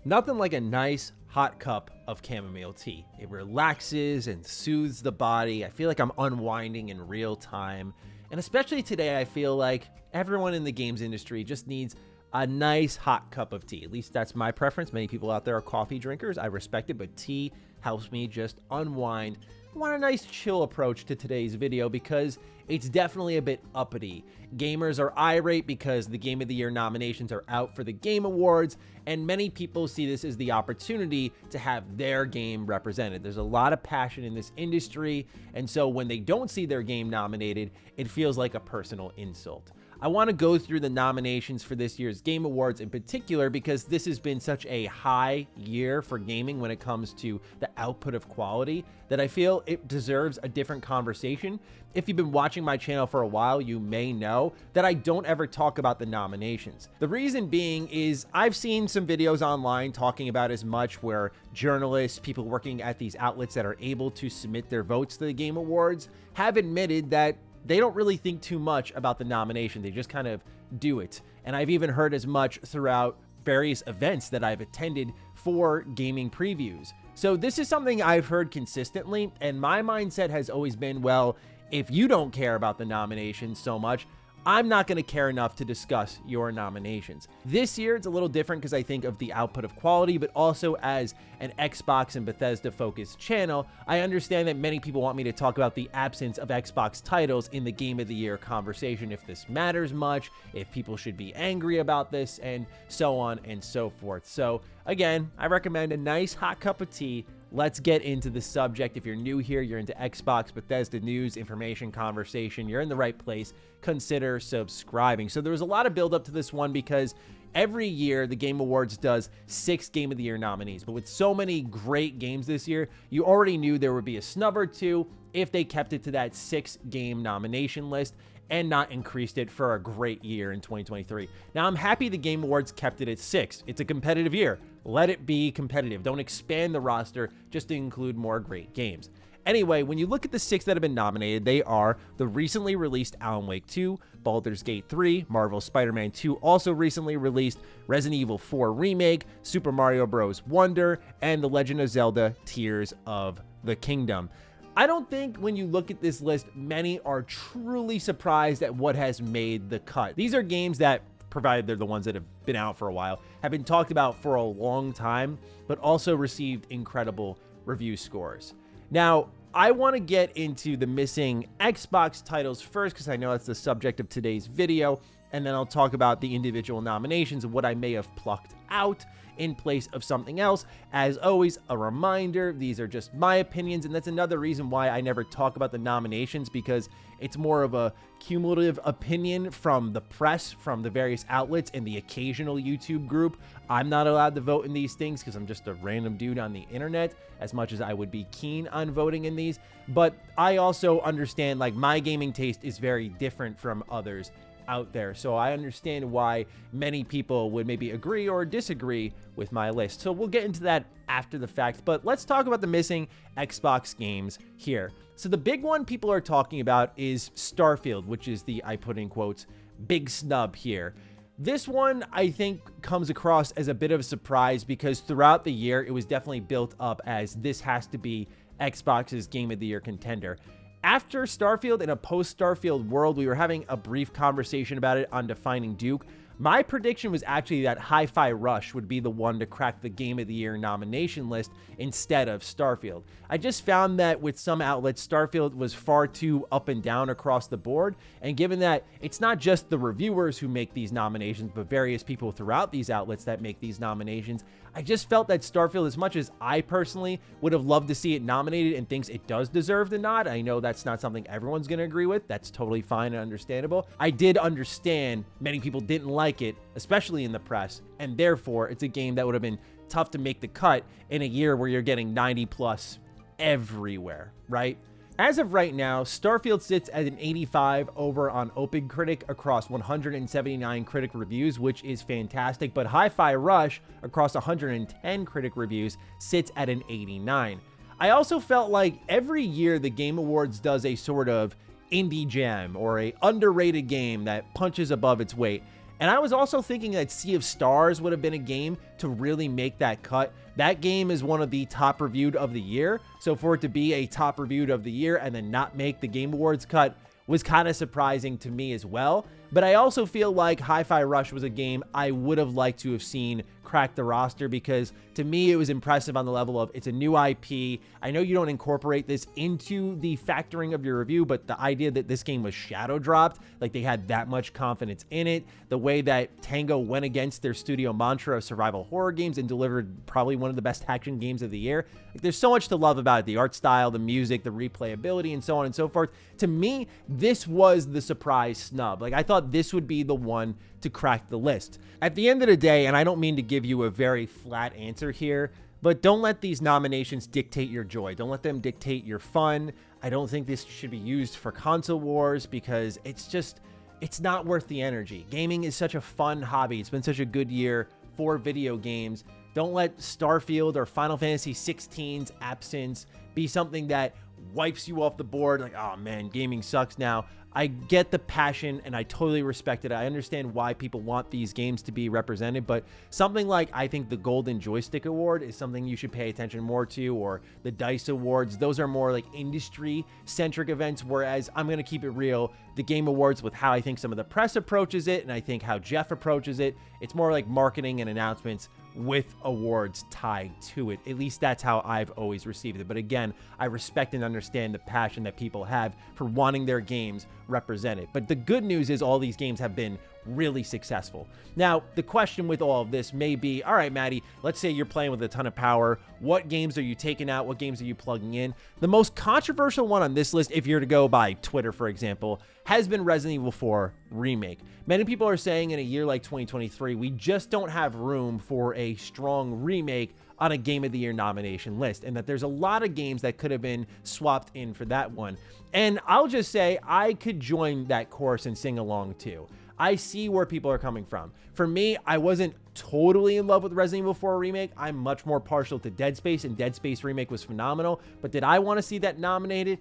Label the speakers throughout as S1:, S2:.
S1: Nothing like a nice hot cup of chamomile tea. It relaxes and soothes the body. I feel like I'm unwinding in real time. And especially today, I feel like everyone in the games industry just needs a nice hot cup of tea. At least that's my preference. Many people out there are coffee drinkers. I respect it, but tea helps me just unwind. I want a nice chill approach to today's video because it's definitely a bit uppity. Gamers are irate because the Game of the Year nominations are out for the Game Awards, and many people see this as the opportunity to have their game represented. There's a lot of passion in this industry, and so when they don't see their game nominated, it feels like a personal insult. I want to go through the nominations for this year's Game Awards in particular because this has been such a high year for gaming when it comes to the output of quality that I feel it deserves a different conversation. If you've been watching my channel for a while, you may know that I don't ever talk about the nominations. The reason being is I've seen some videos online talking about as much where journalists, people working at these outlets that are able to submit their votes to the Game Awards have admitted that they don't really think too much about the nomination. They just kind of do it. And I've even heard as much throughout various events that I've attended for gaming previews. So this is something I've heard consistently, and my mindset has always been, well, if you don't care about the nominations so much, I'm not going to care enough to discuss your nominations. This year, it's a little different because I think of the output of quality, but also as an Xbox and Bethesda focused channel, I understand that many people want me to talk about the absence of Xbox titles in the Game of the Year conversation, if this matters much, if people should be angry about this, and so on and so forth. So again, I recommend a nice hot cup of tea. Let's get into the subject. If you're new here, you're into Xbox, Bethesda news, information, conversation, you're in the right place. Consider subscribing. So there was a lot of build up to this one because every year the Game Awards does 6 Game of the Year nominees. But with so many great games this year, you already knew there would be a snub or two if they kept it to that 6-game nomination list and not increased it for a great year in 2023. Now, I'm happy the Game Awards kept it at 6. It's a competitive year. Let it be competitive. Don't expand the roster just to include more great games. Anyway, when you look at the 6 that have been nominated, they are the recently released Alan Wake 2, Baldur's Gate 3, Marvel's Spider-Man 2, also recently released, Resident Evil 4 Remake, Super Mario Bros. Wonder, and The Legend of Zelda Tears of the Kingdom. I don't think when you look at this list, many are truly surprised at what has made the cut. These are games that, provided they're the ones that have been out for a while, have been talked about for a long time, but also received incredible review scores. Now, I want to get into the missing Xbox titles first because I know that's the subject of today's video, and then I'll talk about the individual nominations and what I may have plucked out in place of something else. As always, a reminder, these are just my opinions, and that's another reason why I never talk about the nominations, because it's more of a cumulative opinion from the press, from the various outlets, and the occasional YouTube group. I'm not allowed to vote in these things because I'm just a random dude on the internet, as much as I would be keen on voting in these. But I also understand, like, my gaming taste is very different from others out there, so I understand why many people would maybe agree or disagree with my list. So we'll get into that after the fact, but let's talk about the missing Xbox games here. So the big one people are talking about is Starfield, which is the, I put in quotes, big snub here. This one, I think, comes across as a bit of a surprise because throughout the year, it was definitely built up as this has to be Xbox's Game of the Year contender. After Starfield, in a post-Starfield world, we were having a brief conversation about it on Defining Duke. My prediction was actually that Hi-Fi Rush would be the one to crack the Game of the Year nomination list instead of Starfield. I just found that with some outlets, Starfield was far too up and down across the board, and given that it's not just the reviewers who make these nominations, but various people throughout these outlets that make these nominations, I just felt that Starfield, as much as I personally would have loved to see it nominated and thinks it does deserve the nod, I know that's not something everyone's going to agree with. That's totally fine and understandable. I did understand many people didn't like it, especially in the press, and therefore it's a game that would have been tough to make the cut in a year where you're getting 90 plus everywhere, right? As of right now, Starfield sits at an 85 over on OpenCritic across 179 critic reviews, which is fantastic, but Hi-Fi Rush across 110 critic reviews sits at an 89. I also felt like every year the Game Awards does a sort of indie gem or a underrated game that punches above its weight. And I was also thinking that Sea of Stars would have been a game to really make that cut. That game is one of the top reviewed of the year. So for it to be a top reviewed of the year and then not make the Game Awards cut was kind of surprising to me as well. But I also feel like Hi-Fi Rush was a game I would have liked to have seen crack the roster, because to me it was impressive on the level of it's a new IP. I know you don't incorporate this into the factoring of your review, but the idea that this game was shadow dropped, like they had that much confidence in it, the way that Tango went against their studio mantra of survival horror games and delivered probably one of the best action games of the year. Like, there's so much to love about it, the art style, the music, the replayability, and so on and so forth. To me, this was the surprise snub. Like, I thought this would be the one to crack the list. At the end of the day, and I don't mean to give you a very flat answer here, but don't let these nominations dictate your joy. Don't let them dictate your fun. I don't think this should be used for console wars, because it's not worth the energy. Gaming is such a fun hobby. It's been such a good year for video games. Don't let Starfield or Final Fantasy 16's absence be something that wipes you off the board. Like, oh man, gaming sucks now. I get the passion and I totally respect it. I understand why people want these games to be represented, but something like, I think the Golden Joystick Award is something you should pay attention more to, or the DICE Awards. Those are more like industry-centric events, whereas I'm going to keep it real. The Game Awards, with how I think some of the press approaches it, and I think how Jeff approaches it, it's more like marketing and announcements with awards tied to it. At least that's how I've always received it. But again, I respect and understand the passion that people have for wanting their games represented. But the good news is all these games have been really successful. Now, the question with all of this may be, all right, Matty, let's say you're playing with a ton of power. What games are you taking out? What games are you plugging in? The most controversial one on this list, if you're to go by Twitter, for example, has been Resident Evil 4 Remake. Many people are saying in a year like 2023, we just don't have room for a strong remake on a Game of the Year nomination list, and that there's a lot of games that could have been swapped in for that one. And I'll just say I could join that chorus and sing along too. I see where people are coming from. For me, I wasn't totally in love with Resident Evil 4 Remake. I'm much more partial to Dead Space, and Dead Space Remake was phenomenal. But did I want to see that nominated?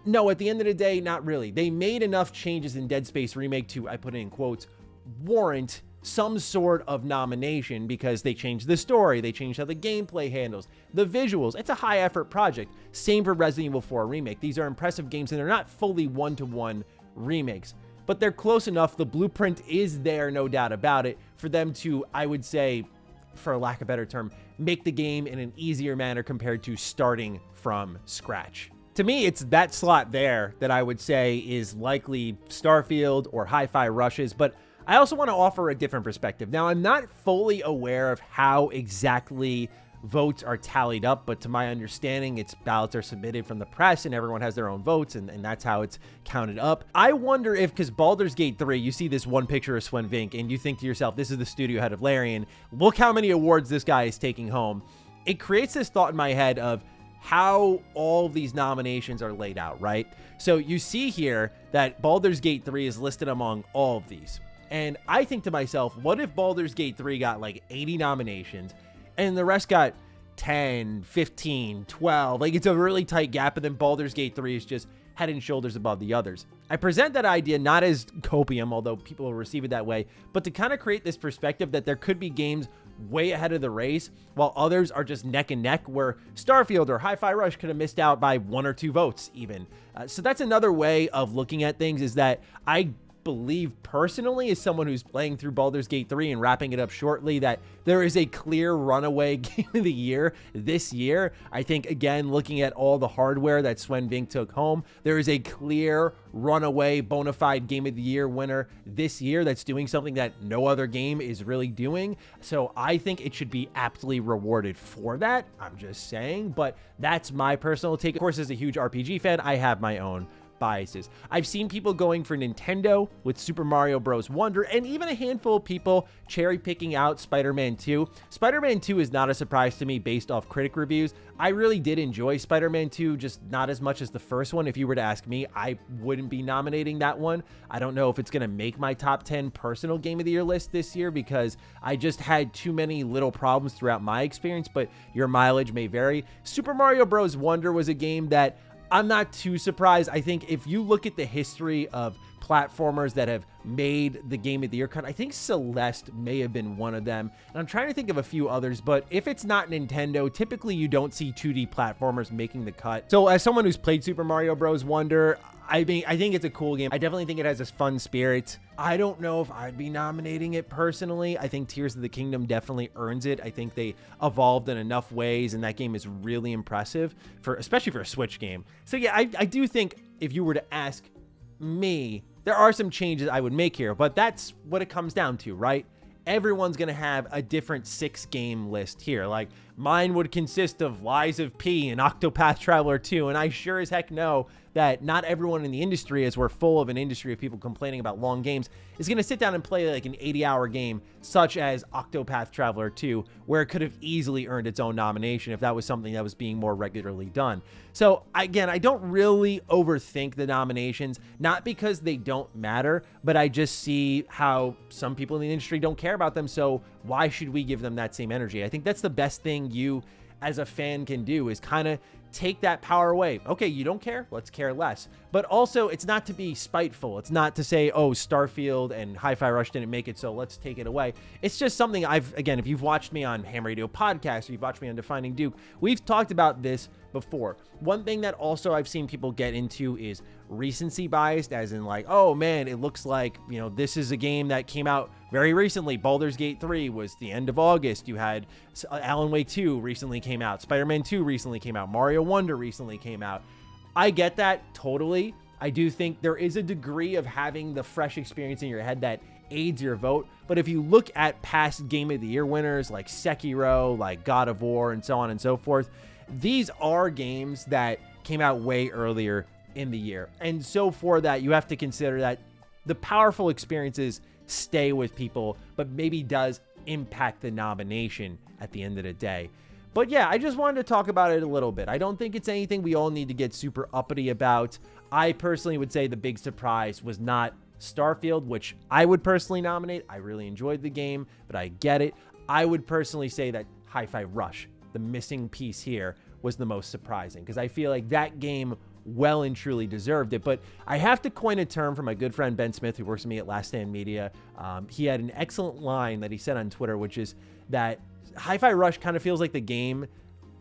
S1: No, at the end of the day, not really. They made enough changes in Dead Space Remake to, I put it in quotes, warrant some sort of nomination, because they changed the story, they changed how the gameplay handles, the visuals. It's a high effort project. Same for Resident Evil 4 Remake. These are impressive games, and they're not fully one-to-one remakes, but they're close enough. The blueprint is there, no doubt about it, for them to, I would say, for lack of a better term, make the game in an easier manner compared to starting from scratch. To me, it's that slot there that I would say is likely Starfield or Hi-Fi Rushes, but I also want to offer a different perspective. Now, I'm not fully aware of how exactly votes are tallied up, but to my understanding, ballots are submitted from the press and everyone has their own votes, and that's how it's counted up. I wonder if, because Baldur's Gate 3, you see this one picture of Sven Vink and you think to yourself, this is the studio head of Larian, look how many awards this guy is taking home. It creates this thought in my head of how all these nominations are laid out, right? So you see here that Baldur's Gate 3 is listed among all of these. And I think to myself, what if Baldur's Gate 3 got like 80 nominations and the rest got 10, 15, 12? Like, it's a really tight gap, and then Baldur's Gate 3 is just head and shoulders above the others. I present that idea not as copium, although people will receive it that way, but to kind of create this perspective that there could be games way ahead of the race while others are just neck and neck, where Starfield or Hi-Fi Rush could have missed out by 1 or 2 votes even. So that's another way of looking at things, is that I believe personally, as someone who's playing through Baldur's Gate 3 and wrapping it up shortly, that there is a clear runaway game of the year this year. I think, again, looking at all the hardware that Sven Vink took home, there is a clear runaway bona fide game of the year winner this year that's doing something that no other game is really doing. So I think it should be aptly rewarded for that. I'm just saying, but that's my personal take. Of course, as a huge RPG fan, I have my own biases. I've seen people going for Nintendo with Super Mario Bros. Wonder, and even a handful of people cherry picking out Spider-Man 2. Spider-Man 2 is not a surprise to me based off critic reviews. I really did enjoy Spider-Man 2, just not as much as the first one. If you were to ask me, I wouldn't be nominating that one. I don't know if it's going to make my top 10 personal Game of the Year list this year, because I just had too many little problems throughout my experience, but your mileage may vary. Super Mario Bros. Wonder was a game that I'm not too surprised. I think if you look at the history of platformers that have made the Game of the Year cut. I think Celeste may have been one of them. And I'm trying to think of a few others, but if it's not Nintendo, typically you don't see 2D platformers making the cut. So as someone who's played Super Mario Bros. Wonder, I think it's a cool game. I definitely think it has this fun spirit. I don't know if I'd be nominating it personally. I think Tears of the Kingdom definitely earns it. I think they evolved in enough ways, and that game is really impressive, especially for a Switch game. So yeah, I do think if you were to ask me, there are some changes I would make here, but that's what it comes down to, right? Everyone's going to have a different 6-game list here. Like, mine would consist of Lies of P and Octopath Traveler 2, and I sure as heck know that not everyone in the industry, as we're full of an industry of people complaining about long games, is going to sit down and play like an 80-hour game such as Octopath Traveler 2, where it could have easily earned its own nomination if that was something that was being more regularly done. So again, I don't really overthink the nominations, not because they don't matter, but I just see how some people in the industry don't care about them, so why should we give them that same energy? I think that's the best thing you as a fan can do, is kind of take that power away. Okay, you don't care? Let's care less. But also, it's not to be spiteful. It's not to say, oh, Starfield and Hi-Fi Rush didn't make it, so let's take it away. It's just something again, if you've watched me on Ham Radio Podcast, or you've watched me on Defining Duke, we've talked about this before. One thing that also I've seen people get into is recency biased, as in like, oh man, it looks like, this is a game that came out very recently. Baldur's Gate 3 was the end of August. You had Alan Wake 2 recently came out. Spider-Man 2 recently came out. Mario Wonder recently came out. I get that totally. I do think there is a degree of having the fresh experience in your head that aids your vote. But if you look at past Game of the Year winners like Sekiro, like God of War, and so on and so forth, these are games that came out way earlier in the year. And so for that, you have to consider that the powerful experiences stay with people, but maybe does impact the nomination at the end of the day. But yeah, I just wanted to talk about it a little bit. I don't think it's anything we all need to get super uppity about. I personally would say the big surprise was not Starfield, which I would personally nominate. I really enjoyed the game, but I get it. I would personally say that Hi-Fi Rush, the missing piece here, was the most surprising, because I feel like that game well and truly deserved it. But I have to coin a term from my good friend Ben Smith, who works with me at Last Stand Media. He had an excellent line that he said on Twitter, which is that Hi-Fi Rush kind of feels like the game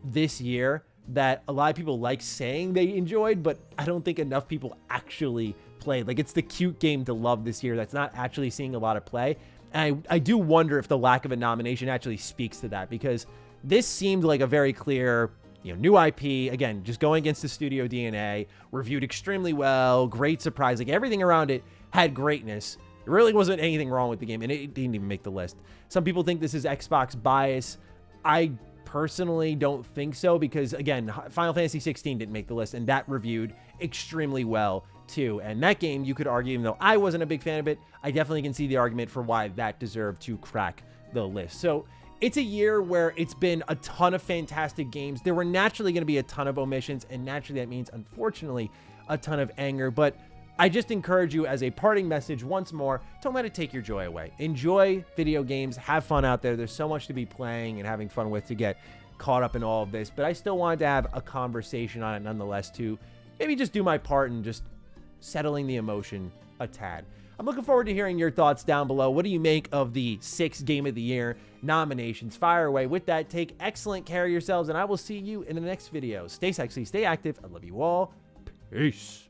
S1: this year that a lot of people like saying they enjoyed, but I don't think enough people actually played. Like, it's the cute game to love this year that's not actually seeing a lot of play. And I do wonder if the lack of a nomination actually speaks to that, because this seemed like a very clear, new IP, again, just going against the studio DNA, reviewed extremely well, great surprise. Like, everything around it had greatness. There really wasn't anything wrong with the game, and it didn't even make the list. Some people think this is Xbox bias. I personally don't think so, because, again, Final Fantasy 16 didn't make the list, and that reviewed extremely well, too. And that game, you could argue, even though I wasn't a big fan of it, I definitely can see the argument for why that deserved to crack the list. So it's a year where it's been a ton of fantastic games. There were naturally going to be a ton of omissions, and naturally that means, unfortunately, a ton of anger. But I just encourage you, as a parting message once more, don't let it take your joy away. Enjoy video games. Have fun out there. There's so much to be playing and having fun with to get caught up in all of this. But I still wanted to have a conversation on it nonetheless, to maybe just do my part in just settling the emotion a tad. I'm looking forward to hearing your thoughts down below. What do you make of the 6 Game of the Year nominations? Fire away. With that, take excellent care of yourselves, and I will see you in the next video. Stay sexy, stay active. I love you all. Peace.